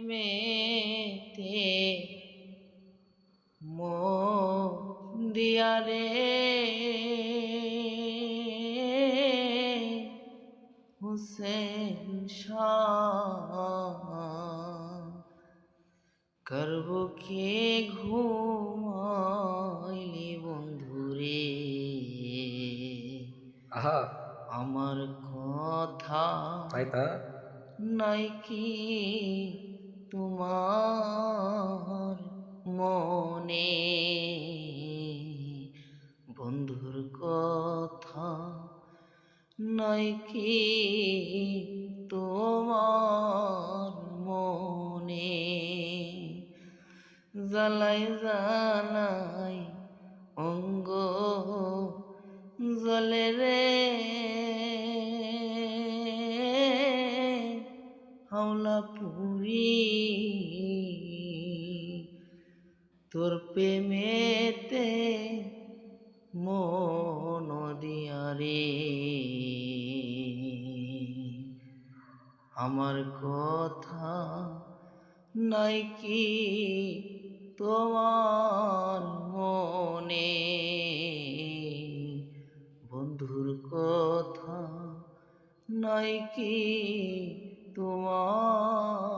মেতে মন দিয়া রে হুসেন শাহ করব কে ঘুমাইলি বন্ধুরে আহা আমার কথা তাই তা নাই কি তোমার মনে বন্ধুর কথা নাই কি তোমার মনে জ্বালাই জ্বালাই অঙ্গ জলে রে হাওলা পুরি তোর প্রেমেতে মন দিয়া রে আমার কথা নাই কি তোমার মনে বন্ধুর কথা নাই কি তোমার